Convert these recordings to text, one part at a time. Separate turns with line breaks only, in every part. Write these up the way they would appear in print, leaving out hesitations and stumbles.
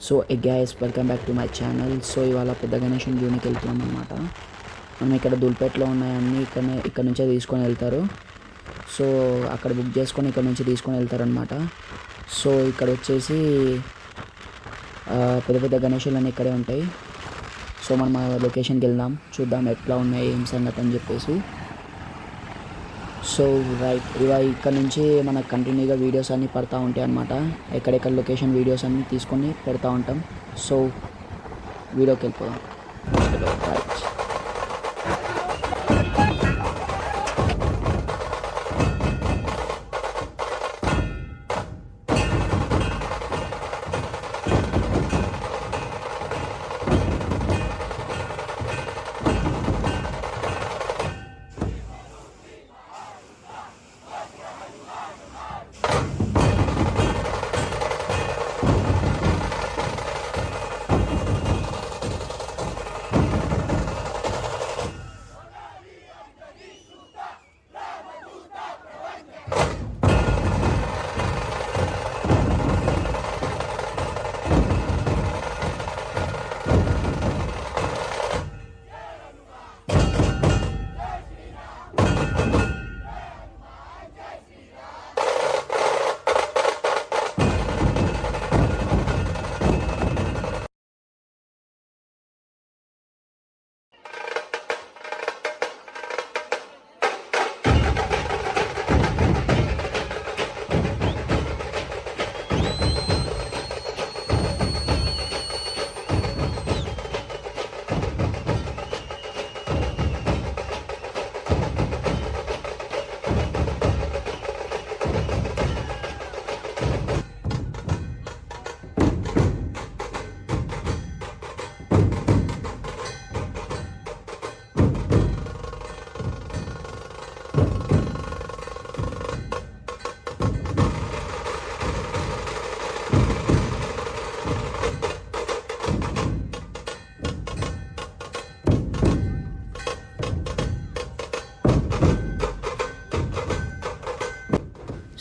So guys welcome back to my channel. So ఇవాళ పెద్ద గణేషన్ జూనికి వెళ్తున్నాం అనమాట. మనం ఇక్కడ దుల్పేటలో ఉన్నాయన్నీ ఇక్కడ నుంచే తీసుకొని వెళ్తారు. సో అక్కడ బుక్ చేసుకొని ఇక్కడ నుంచి తీసుకొని వెళ్తారనమాట. సో ఇక్కడ వచ్చేసి పెద్ద పెద్ద గణేషులు అన్నీ ఇక్కడే ఉంటాయి. సో మనం ఆ లొకేషన్కి వెళ్దాం, చూద్దాం ఎట్లా ఉన్నాయి ఏం సంగతి అని చెప్పేసి. సో రైట్ ఇక్కడ నుంచి మనకు కంటిన్యూగా వీడియోస్ అన్నీ పడతా ఉంటాయి అన్నమాట. ఎక్కడెక్కడ లొకేషన్ వీడియోస్ అన్నీ తీసుకొని పెడతా ఉంటాం. సో వీడియోకి వెళ్ళిపోదాం. రైట్.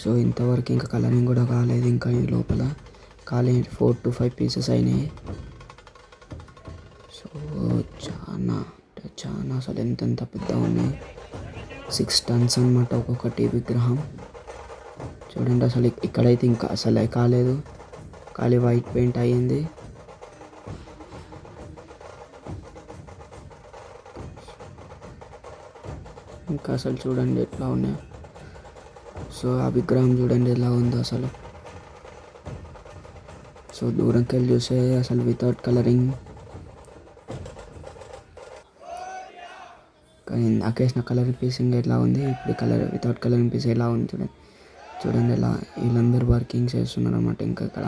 సో ఇంతవరకు ఇంకా కలరింగ్ కూడా కాలేదు. ఇంకా ఈ లోపల ఖాళీ 4 to 5 పీసెస్ అయినాయి. సో చాలా అసలు ఎంత పెద్దగా ఉన్నాయి. 6 tons అన్నమాట ఒక్కొక్కటి విగ్రహం. చూడండి అసలు ఇక్కడైతే ఇంకా అసలు కాలేదు, ఖాళీ వైట్ పెయింట్ అయ్యింది. ఇంకా అసలు చూడండి ఎట్లా ఉన్నాయి. సో ఆ విగ్రహం చూడండి ఎలా ఉందో అసలు. సో దూరంకి వెళ్ళి చూస్తే అసలు వితౌట్ కలరింగ్, కానీ నాకేసిన కలరింగ్ పీసింగ్ ఎలా ఉంది, ఇప్పుడు వితౌట్ కలరింగ్ పీస్ ఎలా ఉంది చూడండి ఎలా వీళ్ళందరూ వర్కింగ్ చేస్తున్నారు అన్నమాట. ఇంకా ఇక్కడ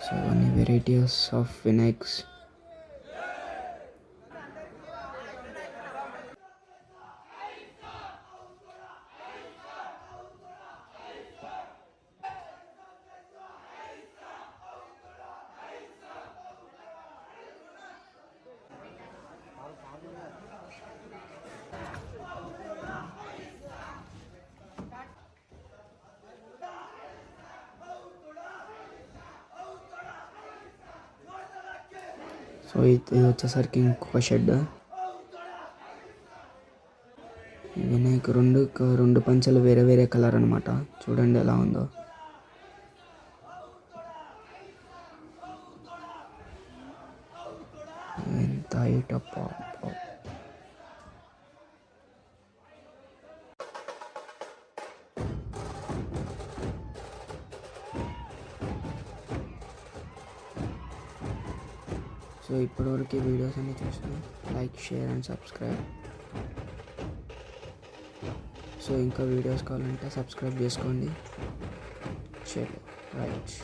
సో అన్ని వెరైటీస్ ఆఫ్ వినాయక్స్. సో ఇది వచ్చేసరికి ఇంకొక షెడ్. వినాయక్ రెండు పంచలు వేరే వేరే కలర్ అనమాట. చూడండి ఎలా ఉందో. ఎంత హైట్ అప్ప. సో ఇప్పటివరకు ఈ వీడియోస్ అన్ని చూసిన like, share and subscribe. So ఇంకా వీడియోస్ కావాలంటే సబ్స్క్రైబ్ చేసుకోండి. చలో రైట్.